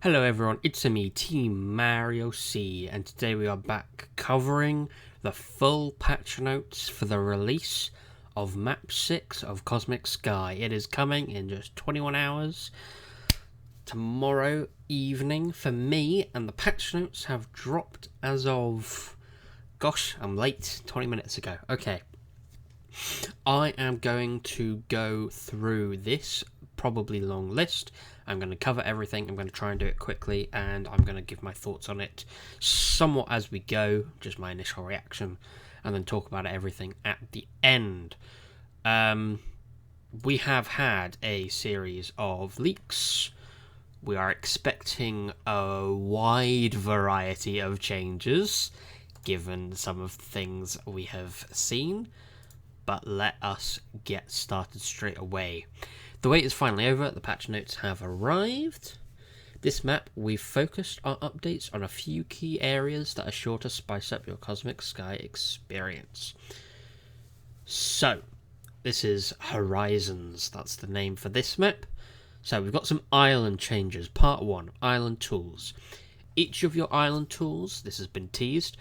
Hello everyone, it's me, Team Mario C, and today we are back covering the full patch notes for the release of Map 6 of Cosmic Sky. It is coming in just 21 hours, tomorrow evening for me, and the patch notes have dropped as of, gosh, I'm late, 20 minutes ago. Okay, I am going to go through this probably long list. I'm going to cover everything. I'm going to try and do it quickly, and I'm going to give my thoughts on it somewhat as we go, just my initial reaction, and then talk about everything at the end. We have had a series of leaks. We are expecting a wide variety of changes, given some of the things we have seen, but let us get started straight away. The wait is finally over, the patch notes have arrived. This map, we've focused our updates on a few key areas that are sure to spice up your Cosmic Sky experience. So, this is Horizons, that's the name for this map. So we've got some island changes. Part 1, Island Tools. Each of your island tools, this has been teased,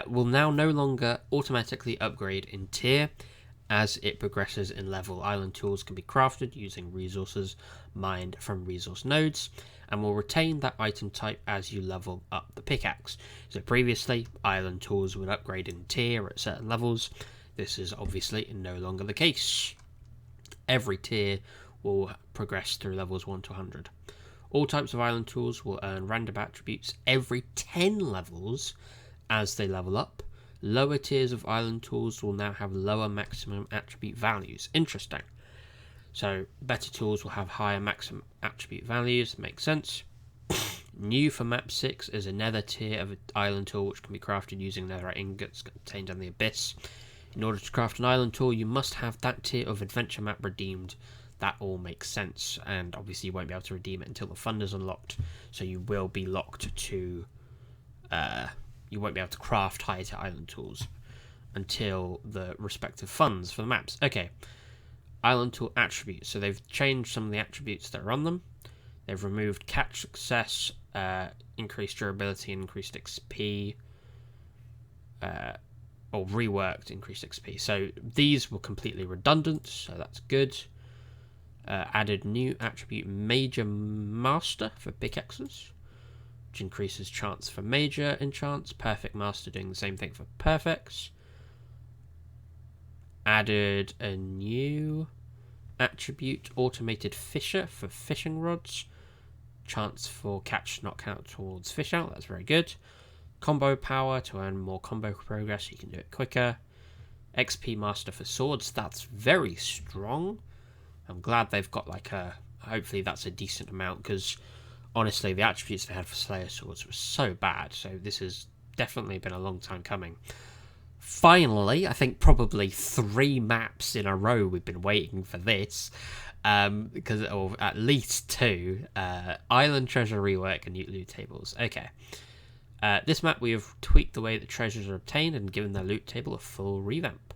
will now no longer automatically upgrade in tier. As it progresses in level, island tools can be crafted using resources mined from resource nodes, and will retain that item type as you level up the pickaxe. So previously, island tools would upgrade in tier at certain levels. This is obviously no longer the case. Every tier will progress through levels 1 to 100. All types of island tools will earn random attributes every 10 levels as they level up. Lower tiers of island tools will now have lower maximum attribute values. Interesting. So, better tools will have higher maximum attribute values. Makes sense. New for Map 6 is a nether tier of an island tool which can be crafted using netherite ingots contained in the abyss. In order to craft an island tool, you must have that tier of adventure map redeemed. That all makes sense, and obviously you won't be able to redeem it until the fund is unlocked, so you will be locked to... you won't be able to craft higher tier island tools until the respective funds for the maps. Okay, island tool attributes. So they've changed some of the attributes that are on them. They've removed catch success, increased durability, and increased XP, or reworked increased XP. So these were completely redundant, so that's good. Added new attribute Major Master for pickaxes, which increases chance for major enchants. Perfect Master doing the same thing for perfects. Added a new attribute Automated Fisher for fishing rods. Chance for catch not count towards fish out. That's very good. Combo power to earn more combo progress, so you can do it quicker. XP Master for swords. That's very strong. I'm glad they've got like a... Hopefully that's a decent amount, because honestly, the attributes they had for Slayer Swords were so bad, so this has definitely been a long time coming. Finally, I think probably 3 maps in a row we've been waiting for this, because, or at least 2, Island Treasure Rework and new loot tables. Okay. This map we have tweaked the way that treasures are obtained and given their loot table a full revamp.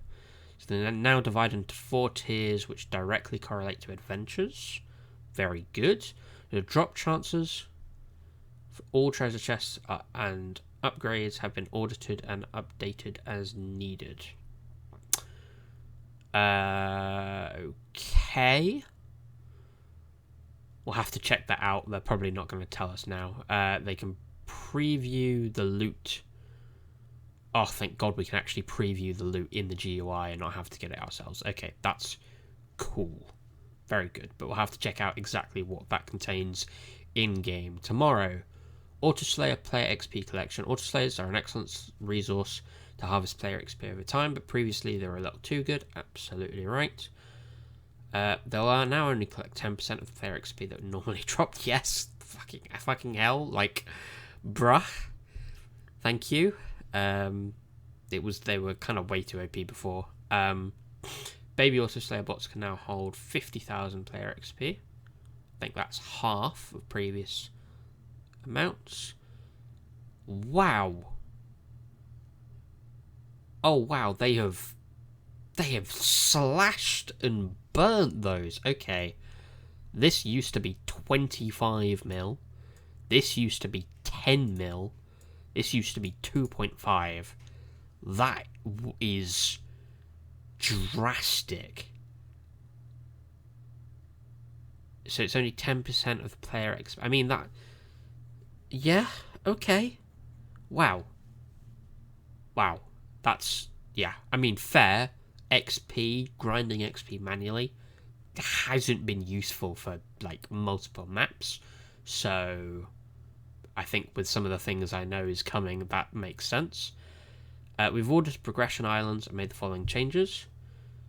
So they're now divided into 4 tiers which directly correlate to adventures. Very good. The drop chances for all treasure chests and upgrades have been audited and updated as needed. Okay. We'll have to check that out. They're probably not going to tell us now. They can preview the loot. Oh, thank God we can actually preview the loot in the GUI and not have to get it ourselves. Okay, that's cool. Very good, but we'll have to check out exactly what that contains in-game tomorrow. Autoslayer Player XP Collection. Autoslayers are an excellent resource to harvest player XP over time, but previously they were a little too good. Absolutely right. They'll now only collect 10% of the player XP that would normally drop. Yes, fucking hell, like, bruh. Thank you. They were kind of way too OP before. Baby Autoslayer bots can now hold 50,000 player XP. I think that's half of previous amounts. Wow. Oh wow, they have slashed and burnt those. Okay. This used to be 25 mil. This used to be 10 mil. This used to be 2.5. That is drastic. So it's only 10% of the player I mean, that... Yeah, okay. Wow. That's... Yeah, I mean, fair. XP, grinding XP manually, hasn't been useful for, like, multiple maps. So, I think with some of the things I know is coming, that makes sense. We've ordered progression islands and made the following changes.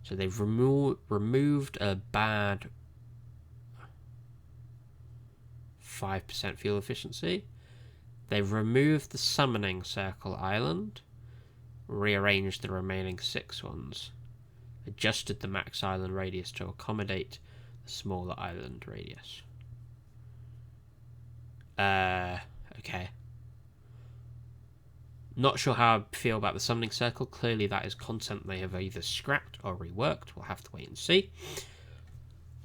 So they've removed a bad 5% fuel efficiency. They've removed the summoning circle island, rearranged the remaining 6 ones, adjusted the max island radius to accommodate the smaller island radius. Okay. Not sure how I feel about the summoning circle. Clearly that is content they have either scrapped or reworked. We'll have to wait and see.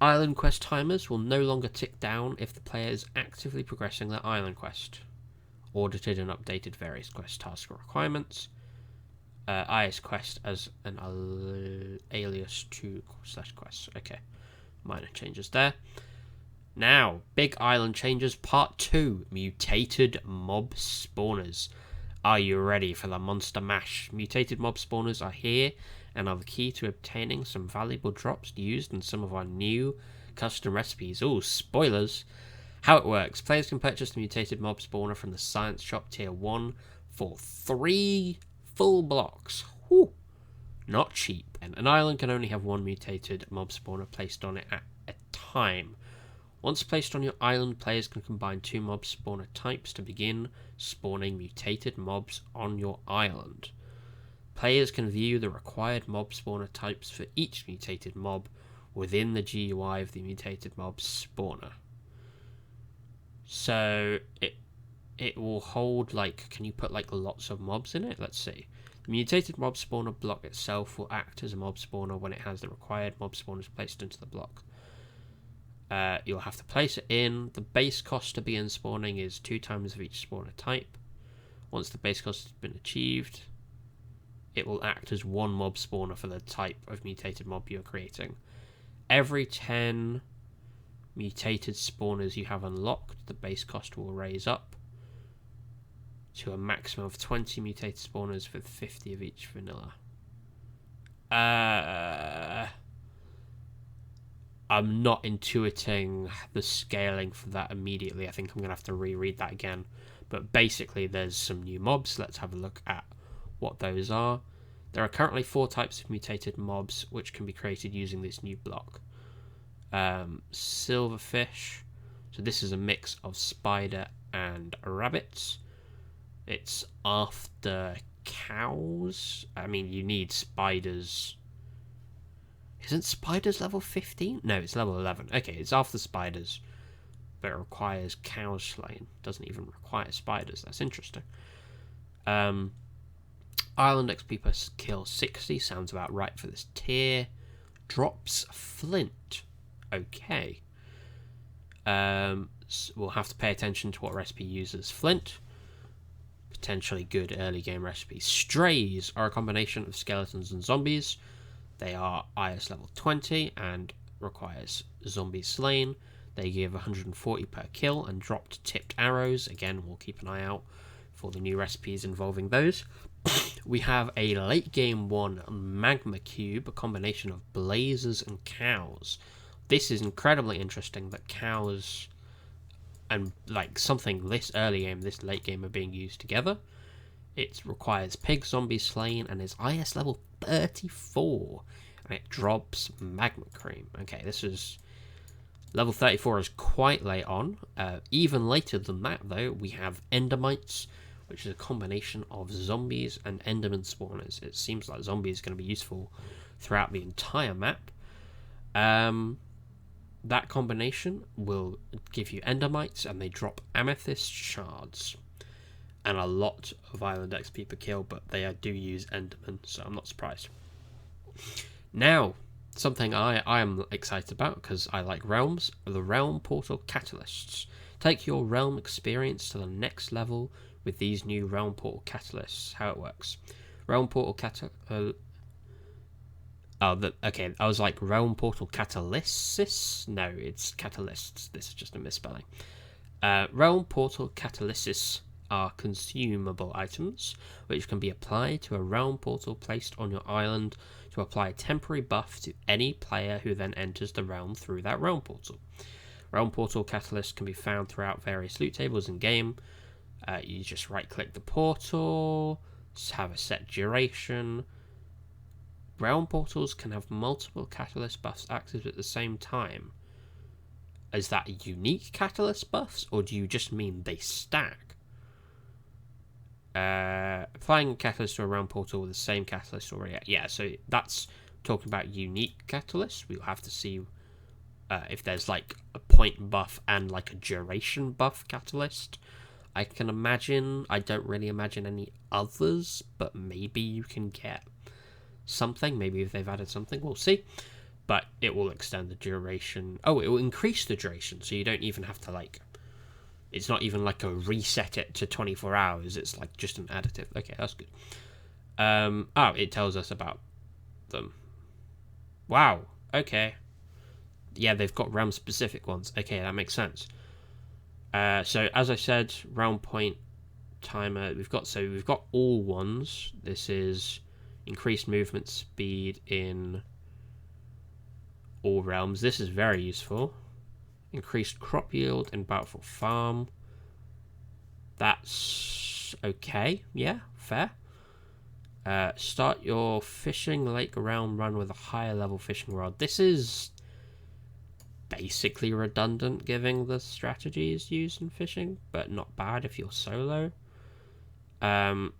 Island quest timers will no longer tick down if the player is actively progressing their island quest. Audited and updated various quest task requirements. IS quest as an alias to /quests. Okay, minor changes there. Now, big island changes part 2. Mutated mob spawners. Are you ready for the monster mash? Mutated mob spawners are here and are the key to obtaining some valuable drops used in some of our new custom recipes. Oh, spoilers! How it works. Players can purchase the mutated mob spawner from the Science Shop Tier 1 for 3 full blocks. Whew. Not cheap. And an island can only have 1 mutated mob spawner placed on it at a time. Once placed on your island, players can combine 2 mob spawner types to begin spawning mutated mobs on your island. Players can view the required mob spawner types for each mutated mob within the GUI of the mutated mob spawner. So it will hold, like, can you put like lots of mobs in it? Let's see. The mutated mob spawner block itself will act as a mob spawner when it has the required mob spawners placed into the block. You'll have to place it in. The base cost to begin spawning is 2 times of each spawner type. Once the base cost has been achieved, it will act as 1 mob spawner for the type of mutated mob you're creating. Every 10 mutated spawners you have unlocked, the base cost will raise up to a maximum of 20 mutated spawners with 50 of each vanilla. I'm not intuiting the scaling for that immediately. I think I'm going to have to reread that again. But basically, there's some new mobs. Let's have a look at what those are. There are currently 4 types of mutated mobs which can be created using this new block. Silverfish. So this is a mix of spider and rabbits. It's after cows. I mean, you need spiders. Isn't spiders level 15? No, it's level 11. Okay, it's after spiders, but it requires cows slain. Doesn't even require spiders. That's interesting. Island XP per kill 60. Sounds about right for this tier. Drops flint. Okay. So we'll have to pay attention to what recipe uses flint. Potentially good early game recipes. Strays are a combination of skeletons and zombies. They are IS level 20 and requires zombies slain. They give 140 per kill and dropped tipped arrows. Again, we'll keep an eye out for the new recipes involving those. We have a late game 1 magma cube, a combination of blazers and cows. This is incredibly interesting that cows and like something this early game, this late game are being used together. It requires pig zombies slain and is IS level 34. And it drops magma cream. Okay, this is... Level 34 is quite late on. Even later than that, though, we have endermites, which is a combination of zombies and enderman spawners. It seems like zombies are going to be useful throughout the entire map. That combination will give you endermites, and they drop amethyst shards. And a lot of island XP per kill, but they do use endermen, so I'm not surprised. Now, something I am excited about, because I like realms, are the realm portal catalysts. Take your realm experience to the next level with these new realm portal catalysts. How it works. Realm portal okay. I was like realm portal catalysis. No, it's catalysts. This is just a misspelling. Realm portal catalysis are consumable items which can be applied to a realm portal placed on your island to apply a temporary buff to any player who then enters the realm through that realm portal. Realm portal catalysts can be found throughout various loot tables in game. You just right click the portal, have a set duration. Realm portals can have multiple catalyst buffs active at the same time. Is that unique catalyst buffs, or do you just mean they stack? Applying a catalyst to a realm portal with the same catalyst already. Yeah, so that's talking about unique catalysts. We'll have to see if there's like a point buff and like a duration buff catalyst. I can imagine. I don't really imagine any others, but maybe you can get something. Maybe if they've added something, we'll see. But it will extend the duration. Oh, it will increase the duration, so you don't even have to like. It's not even like a reset it to 24 hours. It's like just an additive. Okay, that's good. It tells us about them. Wow. Okay. Yeah, they've got realm specific ones. Okay, that makes sense. So as I said, realm point timer. We've got all ones. This is increased movement speed in all realms. This is very useful. Increased crop yield in Bountiful Farm. That's okay. Yeah, fair. Start your fishing lake realm run with a higher level fishing rod. This is basically redundant given the strategies used in fishing, but not bad if you're solo. And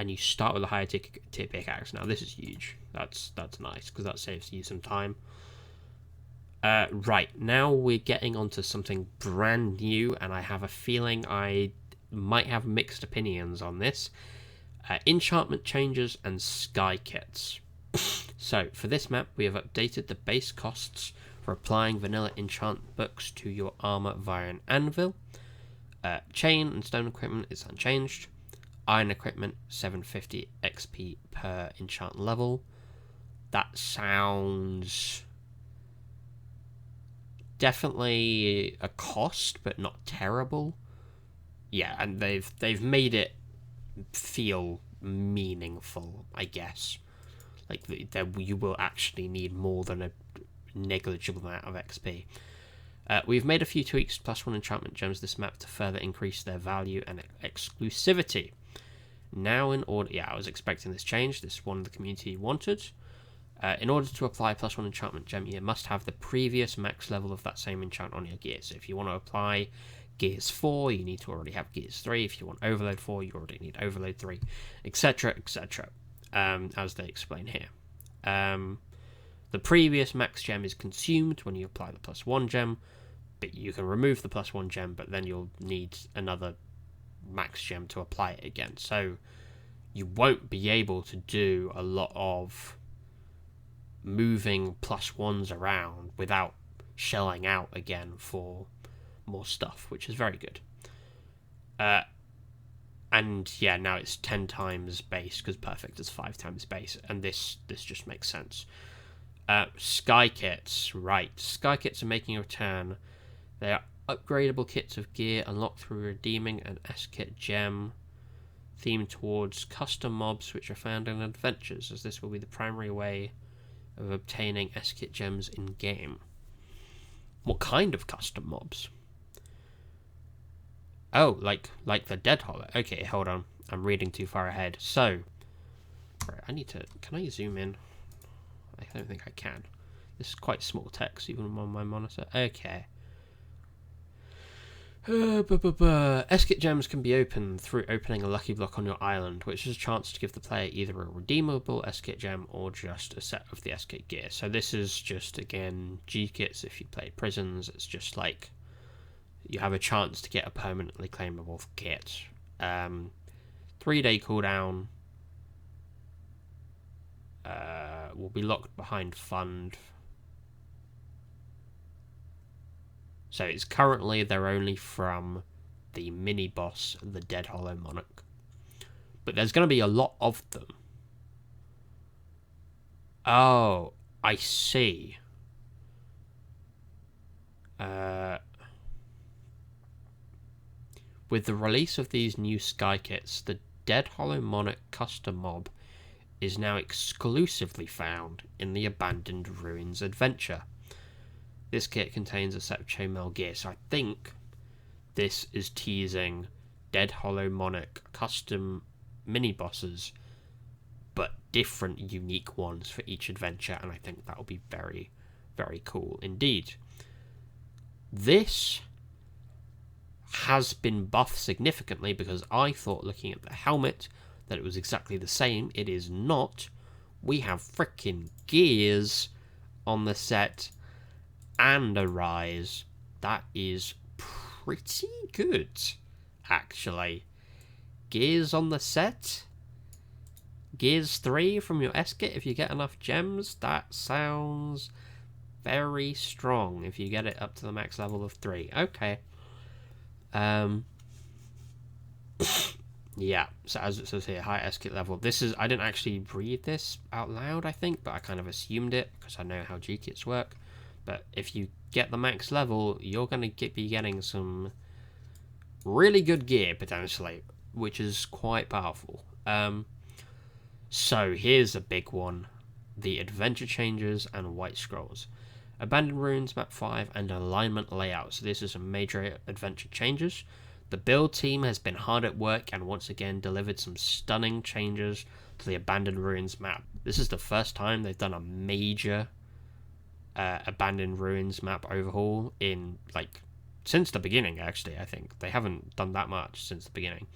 you start with a higher tier pickaxe. Now this is huge. That's nice because that saves you some time. Right, now we're getting onto something brand new, and I have a feeling I might have mixed opinions on this. Enchantment changes and sky kits. So, for this map, we have updated the base costs for applying vanilla enchant books to your armor via an anvil. Chain and stone equipment is unchanged. Iron equipment, 750 XP per enchant level. That sounds definitely a cost, but not terrible. Yeah, and they've made it feel meaningful, I guess. Like you will actually need more than a negligible amount of XP. We've made a few tweaks to +1 enchantment gems this map to further increase their value and exclusivity. Now in order... Yeah, I was expecting this change. This is one the community wanted. In order to apply +1 enchantment gem, you must have the previous max level of that same enchant on your gear. So if you want to apply Gears 4, you need to already have Gears 3. If you want Overload 4, you already need Overload 3, etc., etc., as they explain here. The previous max gem is consumed when you apply the +1 gem, but you can remove the +1 gem, but then you'll need another max gem to apply it again. So you won't be able to do a lot of moving +1s around without shelling out again for more stuff, which is very good. And yeah, now it's 10 times base because Perfect is 5 times base, and this just makes sense. Sky kits, right? Sky kits are making a return. They are upgradable kits of gear unlocked through redeeming an S-Kit gem themed towards custom mobs which are found in adventures, as this will be the primary way of obtaining S-Kit gems in game. What kind of custom mobs? Oh, like the Dead Hollow. Okay, hold on. I'm reading too far ahead. So, right, I need to... Can I zoom in? I don't think I can. This is quite small text, even on my monitor. Okay. S-Kit gems can be opened through opening a lucky block on your island, which is a chance to give the player either a redeemable S-Kit gem or just a set of the S-Kit gear. So this is just, again, G-Kits if you play Prisons. It's just like you have a chance to get a permanently claimable kit. 3-day cooldown. Will be locked behind fund. So it's currently they're only from the mini boss, the Dead Hollow Monarch. But there's going to be a lot of them. Oh, I see. With the release of these new Sky Kits, the Dead Hollow Monarch custom mob is now exclusively found in the Abandoned Ruins adventure. This kit contains a set of chainmail gear, so I think this is teasing Dead Hollow Monarch custom mini-bosses, but different unique ones for each adventure, and I think that will be very, very cool indeed. This has been buffed significantly because I thought, looking at the helmet, that it was exactly the same. It is not. We have freaking gears on the set and a rise. That is pretty good, actually. Gears on the set. Gears 3 from your S-Kit if you get enough gems. That sounds very strong if you get it up to the max level of 3. Okay. Yeah, so as it says here, high S-Kit level. This is, I didn't actually read this out loud, I think, but I kind of assumed it because I know how G-Kits work. But if you get the max level, you're going to be getting some really good gear, potentially, which is quite powerful. So here's a big one. The adventure changes and white scrolls. Abandoned Ruins Map 5 and alignment layout. So this is some major adventure changes. The build team has been hard at work and once again delivered some stunning changes to the Abandoned Ruins map. This is the first time they've done a major Abandoned Ruins map overhaul in, like, since the beginning, actually, I think. They haven't done that much since the beginning.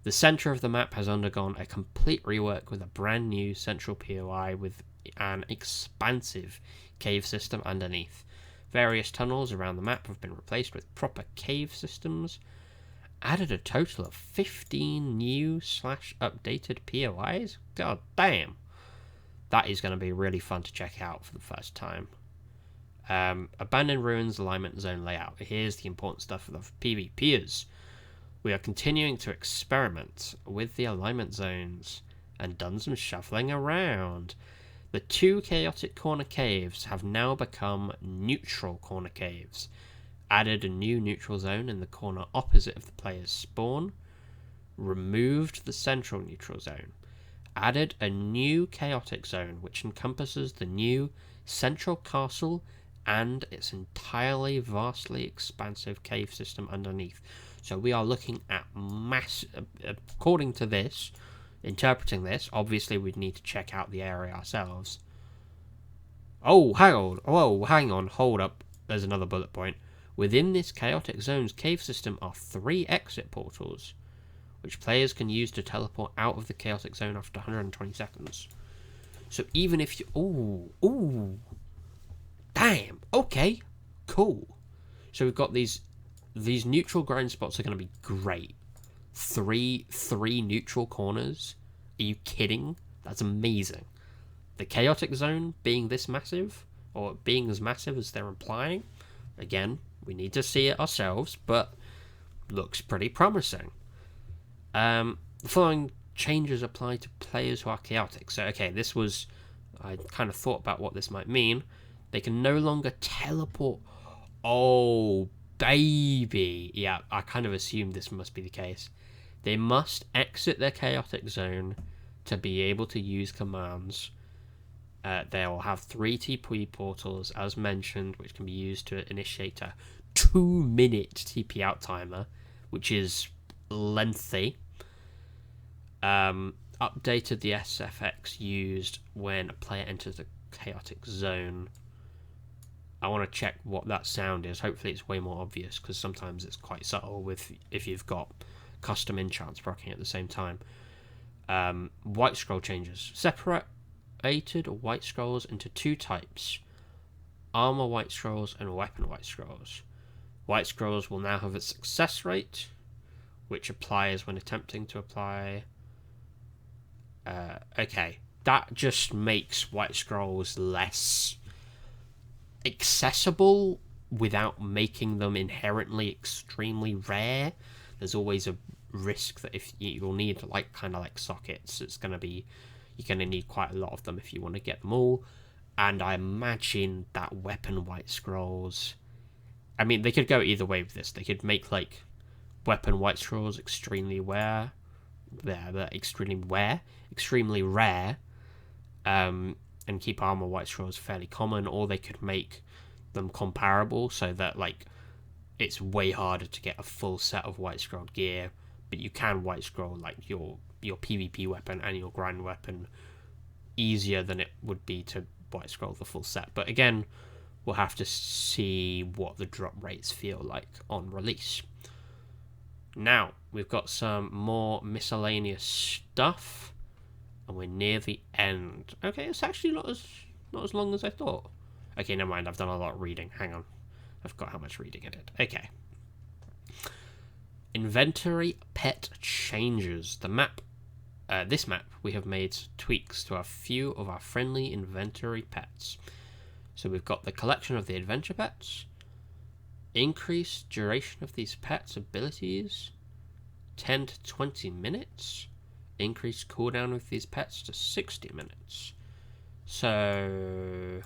The center of the map has undergone a complete rework with a brand new central POI with an expansive cave system underneath. Various tunnels around the map have been replaced with proper cave systems. Added a total of 15 new / updated POIs? God damn. That is going to be really fun to check out for the first time. Abandoned Ruins alignment zone layout. Here's the important stuff for the PvPers. We are continuing to experiment with the alignment zones and done some shuffling around. The 2 chaotic corner caves have now become neutral corner caves. Added a new neutral zone in the corner opposite of the player's spawn. Removed the central neutral zone. Added a new chaotic zone which encompasses the new central castle and its entirely vastly expansive cave system underneath. So we are looking at according to this, interpreting this, obviously we'd need to check out the area ourselves. Oh, hang on, hold up. There's another bullet point. Within this chaotic zone's cave system are 3 exit portals, which players can use to teleport out of the chaotic zone after 120 seconds. So even if you... Ooh. Damn. Okay. Cool. So we've got these neutral grind spots are going to be great. Three neutral corners. Are you kidding? That's amazing. The chaotic zone being this massive, or being as massive as they're implying, again, we need to see it ourselves, but looks pretty promising. The following changes apply to players who are chaotic. So, okay, I kind of thought about what this might mean. They can no longer teleport. Oh, baby. Yeah, I kind of assumed this must be the case. They must exit their chaotic zone to be able to use commands. They will have 3 TP portals, as mentioned, which can be used to initiate a 2-minute TP out timer, which is lengthy. Updated the SFX used when a player enters the chaotic zone. I want to check what that sound is. Hopefully it's way more obvious, because sometimes it's quite subtle if you've got custom enchants proccing at the same time. White scroll changes. Separated white scrolls into 2 types. Armor white scrolls and weapon white scrolls. White scrolls will now have a success rate, which applies when attempting to apply... okay, that just makes white scrolls less accessible without making them inherently extremely rare. There's always a risk that if you'll need like kind of like sockets, it's going to be, you're going to need quite a lot of them if you want to get them all. And I imagine that weapon white scrolls, I mean, they could go either way with this. They could make like weapon white scrolls extremely rare, and keep armor white scrolls fairly common, or they could make them comparable so that like it's way harder to get a full set of white scroll gear, but you can white scroll like your PvP weapon and your grind weapon easier than it would be to white scroll the full set. But again, we'll have to see what the drop rates feel like on release. Now, we've got some more miscellaneous stuff, and we're near the end. Okay, it's actually not as long as I thought. Okay, never mind, I've done a lot of reading. Hang on. I forgot how much reading I did. Okay. Inventory pet changes. The map, this map, we have made tweaks to a few of our friendly inventory pets. So we've got the collection of the adventure pets, increased duration of these pets' abilities, 10 to 20 minutes, increased cooldown of these pets to 60 minutes. So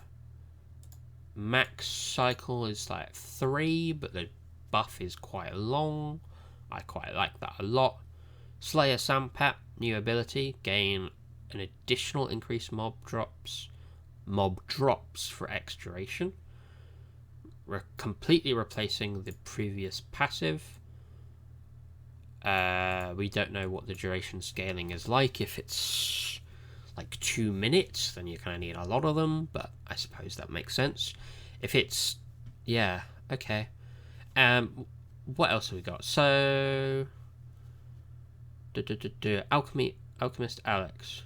max cycle is like 3, but the buff is quite long. I quite like that a lot. Slayer Sandpet, new ability, gain an additional increased mob drops for X duration. We're completely replacing the previous passive. We don't know what the duration scaling is like. If it's like 2 minutes, then you kind of need a lot of them, but I suppose that makes sense. If it's, yeah, okay. What else have we got? So, Alchemist Alex.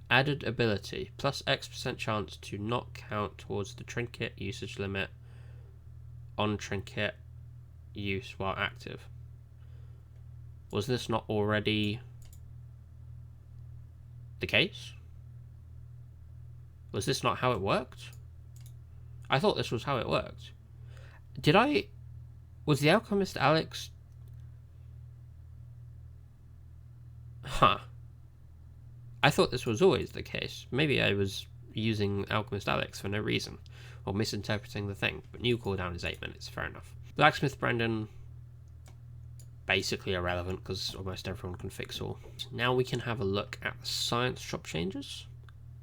Added ability, plus X% chance to not count towards the trinket usage limit on trinket use while active. Was this not already the case? Was this not how it worked? I thought this was how it worked. Was the Alchemist Alex... Huh. I thought this was always the case. Maybe I was using Alchemist Alex for no reason, or misinterpreting the thing, but new cooldown is 8 minutes, fair enough. Blacksmith Brendan, basically irrelevant because almost everyone can fix all. Now we can have a look at the science shop changes.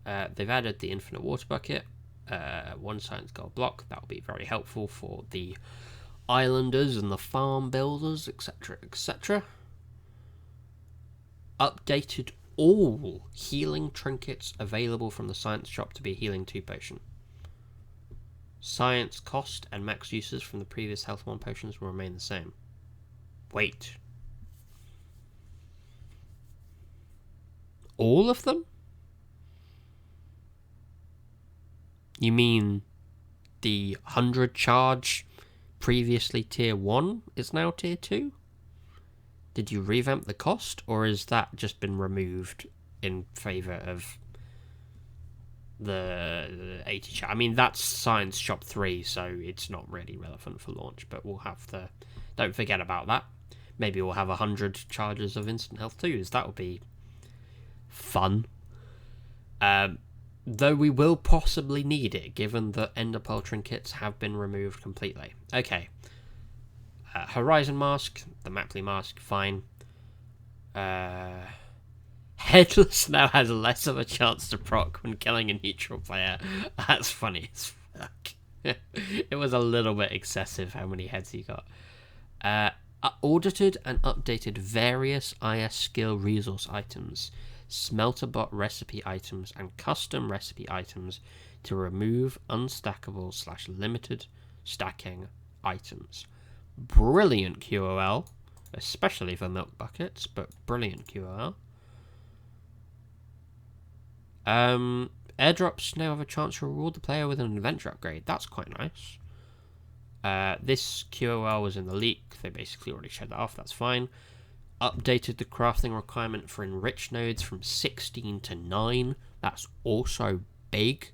They've added the infinite water bucket, 1 science gold block. That will be very helpful for the islanders and the farm builders, etc, etc. Updated all healing trinkets available from the science shop to be a healing 2 potion. Science cost and max uses from the previous health 1 potions will remain the same. Wait. All of them? You mean the 100 charge previously tier 1 is now tier 2? Did you revamp the cost, or has that just been removed in favour of the 80 charge? I mean, that's Science Shop 3, so it's not really relevant for launch, but we'll have the... Don't forget about that. Maybe we'll have 100 charges of instant health 2s. That will be fun. Though we will possibly need it, given that Ender Pearl trinkets have been removed completely. Okay. Horizon Mask, the Mapley Mask, fine. Headless now has less of a chance to proc when killing a neutral player. That's funny as fuck. It was a little bit excessive how many heads he got. Audited and updated various IS skill resource items, Smelterbot recipe items, and custom recipe items to remove unstackable/limited stacking items. Brilliant QOL, especially for milk buckets, but brilliant QOL. Airdrops now have a chance to reward the player with an adventure upgrade. That's quite nice. This QOL was in the leak. They basically already showed that off. That's fine. Updated the crafting requirement for enriched nodes from 16 to 9. That's also big.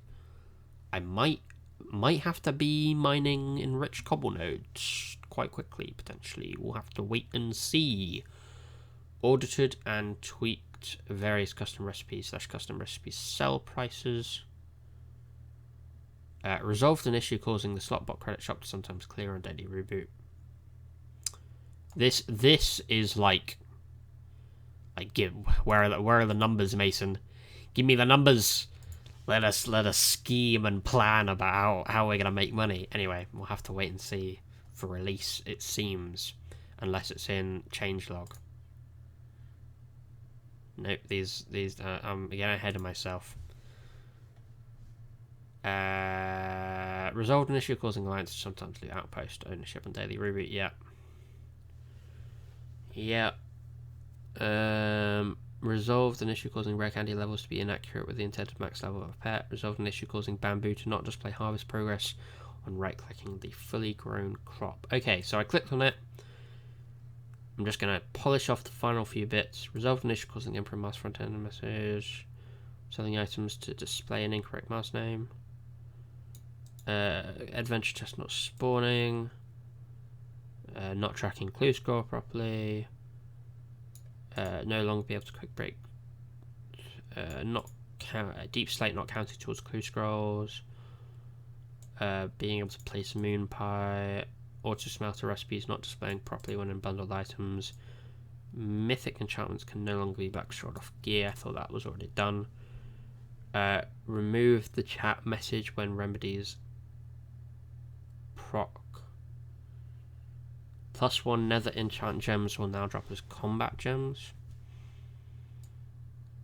I might might have to be mining enriched cobble nodes quite quickly, potentially. We'll have to wait and see. Audited and tweaked various custom recipes / custom recipes sell prices. Resolved an issue causing the Slotbot credit shop to sometimes clear on daily reboot. This is like give where are the numbers, Mason? Give me the numbers. Let us scheme and plan about how we're gonna make money. Anyway, we'll have to wait and see for release, it seems, unless it's in changelog. Nope, these I'm getting ahead of myself. Resolved an issue causing alliance to sometimes lose outpost ownership on daily reboot. Yeah. Resolved an issue causing rare candy levels to be inaccurate with the intended max level of a pet. Resolved an issue causing bamboo to not display harvest progress on right-clicking the fully grown crop. Okay, so I clicked on it. I'm just going to polish off the final few bits. Resolved an issue causing Emperor Mask front end message. Selling items to display an incorrect mask name. Adventure chest not spawning. Not tracking clue score properly. No longer be able to quick break. Not count. Deep slate not counted towards clue scrolls. Being able to place moon pie. Auto smelter recipes not displaying properly when in bundled items. Mythic enchantments can no longer be backstored off gear. I thought that was already done. Remove the chat message when remedies proc. +1 nether enchant gems will now drop as combat gems.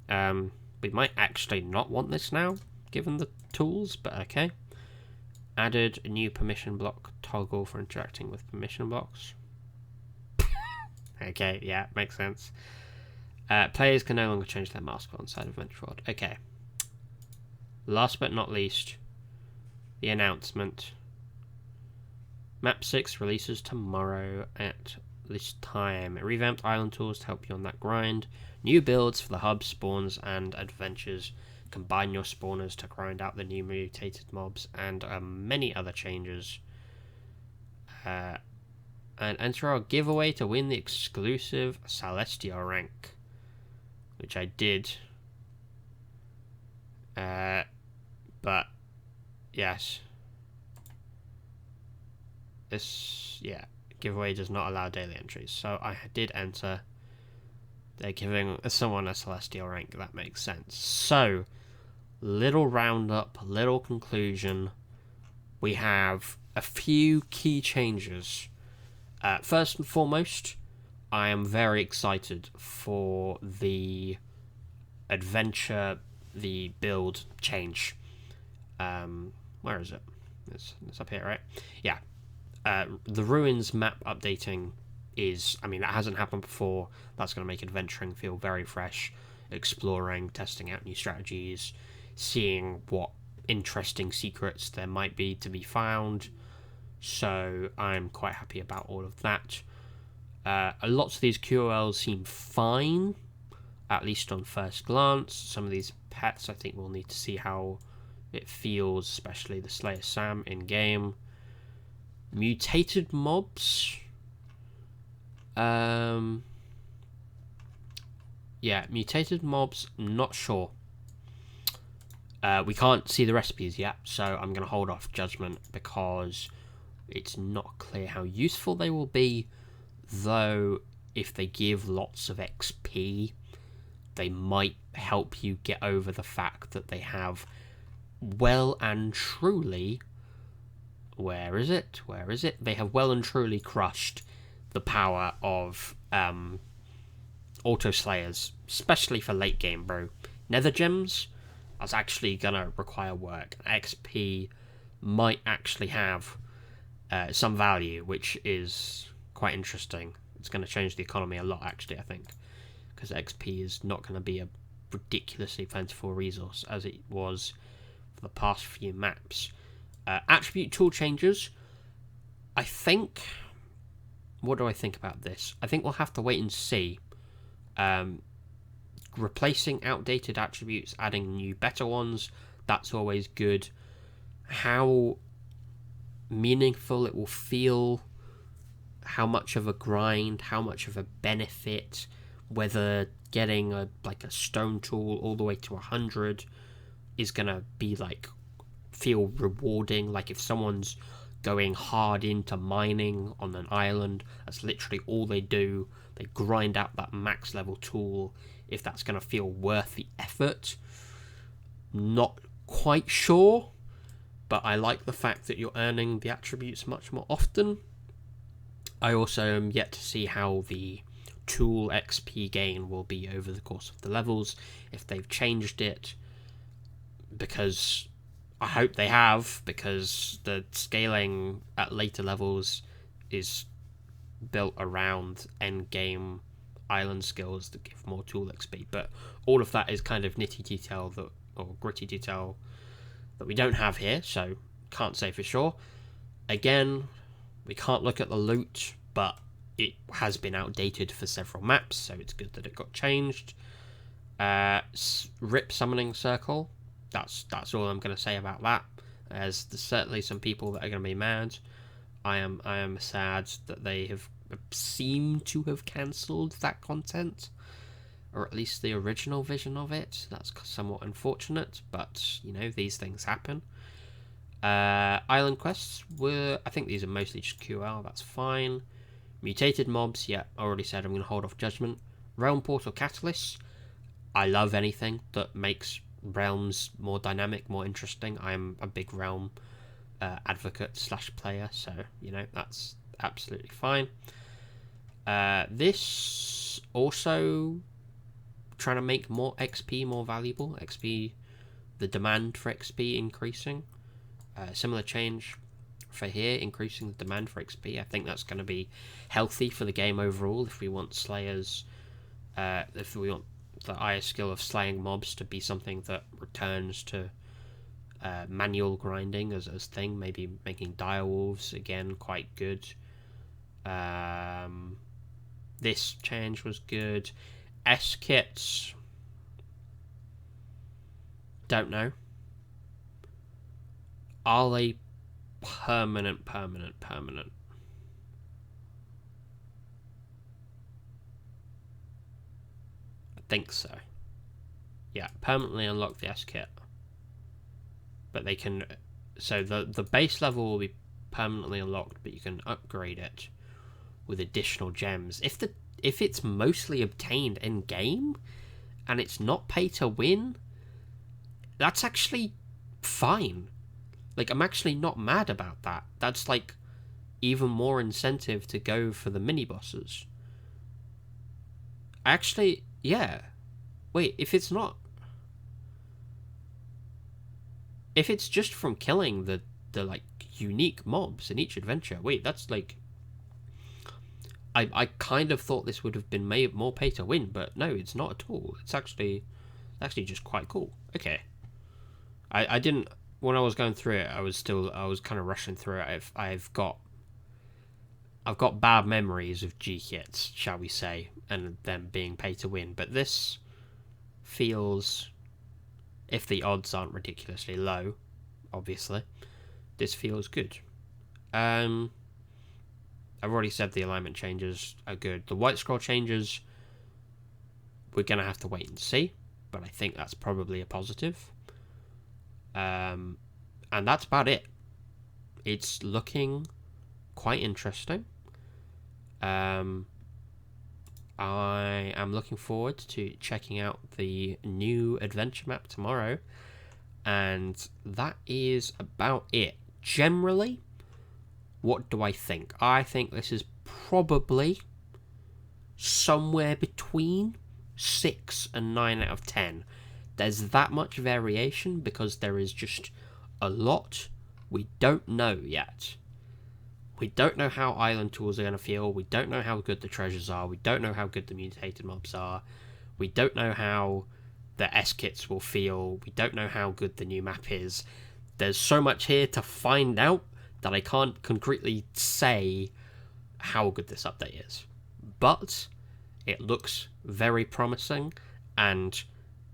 We might actually not want this now, given the tools, but okay. Added a new permission block toggle for interacting with permission blocks. Okay, yeah, makes sense. Players can no longer change their mask on side of Ventureward. Okay. Last but not least, the announcement. Map 6 releases tomorrow at this time. Revamped island tools to help you on that grind. New builds for the hubs, spawns, and adventures. Combine your spawners to grind out the new mutated mobs, and many other changes. And enter our giveaway to win the exclusive Celestial rank, which I did. But yes. This, giveaway does not allow daily entries, so I did enter. They're giving someone a Celestial rank, that makes sense. So, little roundup, little conclusion. We have a few key changes. First and foremost, I am very excited for the adventure, the build change. Where is it? It's up here, right? Yeah. The Ruins map updating is, that hasn't happened before. That's going to make adventuring feel very fresh. Exploring, testing out new strategies, seeing what interesting secrets there might be to be found. So I'm quite happy about all of that. Lots of these QOLs seem fine, at least on first glance. Some of these pets, I think we'll need to see how it feels, especially the Slayer Sam in-game. Mutated mobs. Mutated mobs, not sure. We can't see the recipes yet, so I'm going to hold off judgment because it's not clear how useful they will be, though if they give lots of XP, they might help you get over the fact that they have well and truly... Where is it? They have well and truly crushed the power of auto slayers, especially for late game, bro. Nether gems, that's actually gonna require work. XP might actually have some value, which is quite interesting. It's going to change the economy a lot, actually, I think, because XP is not going to be a ridiculously plentiful resource as it was for the past few maps. Attribute tool changes. I think... What do I think about this? I think we'll have to wait and see. Replacing outdated attributes, adding new better ones, that's always good. How meaningful, it will feel how much of a grind, how much of a benefit, whether getting a stone tool all the way to 100 is gonna be feel rewarding. Like if someone's going hard into mining on an island, that's literally all they do, they grind out that max level tool, if that's gonna feel worth the effort. Not quite sure, but I like the fact that you're earning the attributes much more often. I also am yet to see how the tool XP gain will be over the course of the levels, if they've changed it, because I hope they have, because the scaling at later levels is built around end game island skills that give more tool XP. But all of that is kind of gritty detail that we don't have here, so can't say for sure. Again, we can't look at the loot, but it has been outdated for several maps, so it's good that it got changed. RIP Summoning Circle. That's all I'm going to say about that. As there's certainly some people that are going to be mad. I am sad that they have seemed to have cancelled that content, or at least the original vision of it. That's somewhat unfortunate, but these things happen. Island quests I think these are mostly just QL. That's fine. Mutated mobs, yeah, I already said I'm going to hold off judgment. Realm Portal Catalysts. I love anything that makes realms more dynamic, more interesting. I'm a big realm advocate / player, so that's absolutely fine. This also trying to make more XP more valuable. The demand for XP increasing. Similar change for here, increasing the demand for XP. I think that's going to be healthy for the game overall if we want slayers, if we want the IS skill of slaying mobs to be something that returns to manual grinding as thing. Maybe making direwolves again quite good. This change was good. S-kits, don't know. Are they permanent? I think so. Yeah, permanently unlock the S-kit. But they can... So the base level will be permanently unlocked, but you can upgrade it with additional gems. If it's mostly obtained in-game, and it's not pay to win, that's actually fine. I'm actually not mad about that. That's, even more incentive to go for the mini-bosses. Actually, yeah. Wait, if it's not... If it's just from killing the unique mobs in each adventure, wait, that's, I kind of thought this would have been made more pay to win, but no, it's not at all. It's actually just quite cool. Okay. I didn't... When I was going through it, I was kind of rushing through it. I've got bad memories of G-kits, shall we say, and them being pay to win. But this feels, if the odds aren't ridiculously low, obviously, this feels good. I've already said the alignment changes are good. The white scroll changes, we're gonna have to wait and see, but I think that's probably a positive. And that's about it. It's looking quite interesting. I am looking forward to checking out the new adventure map tomorrow, and that is about it. Generally, what do I think? I think this is probably somewhere between 6 and 9 out of 10. There's that much variation because there is just a lot we don't know yet. We don't know how island tools are going to feel. We don't know how good the treasures are. We don't know how good the mutated mobs are. We don't know how the S-kits will feel. We don't know how good the new map is. There's so much here to find out that I can't concretely say how good this update is. But it looks very promising, and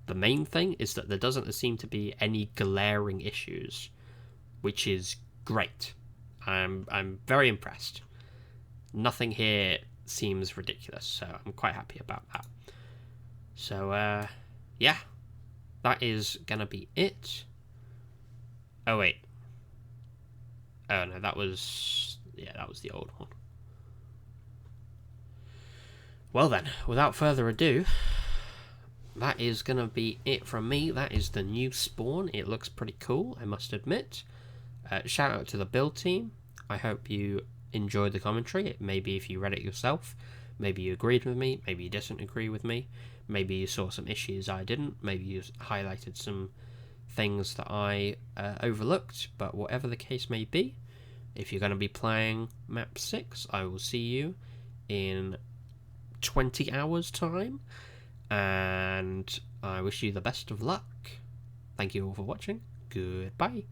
the main thing is that there doesn't seem to be any glaring issues, which is great. I'm very impressed. Nothing here seems ridiculous, so I'm quite happy about that. So, yeah, that is gonna be it. Oh, wait. Oh, no, that was the old one. Well then, without further ado, that is gonna be it from me. That is the new spawn. It looks pretty cool, I must admit. Shout out to the build team. I hope you enjoyed the commentary. Maybe if you read it yourself, maybe you agreed with me, maybe you didn't agree with me, maybe you saw some issues I didn't, maybe you highlighted some things that I overlooked, but whatever the case may be, if you're going to be playing map 6, I will see you in 20 hours time, and I wish you the best of luck. Thank you all for watching. Goodbye.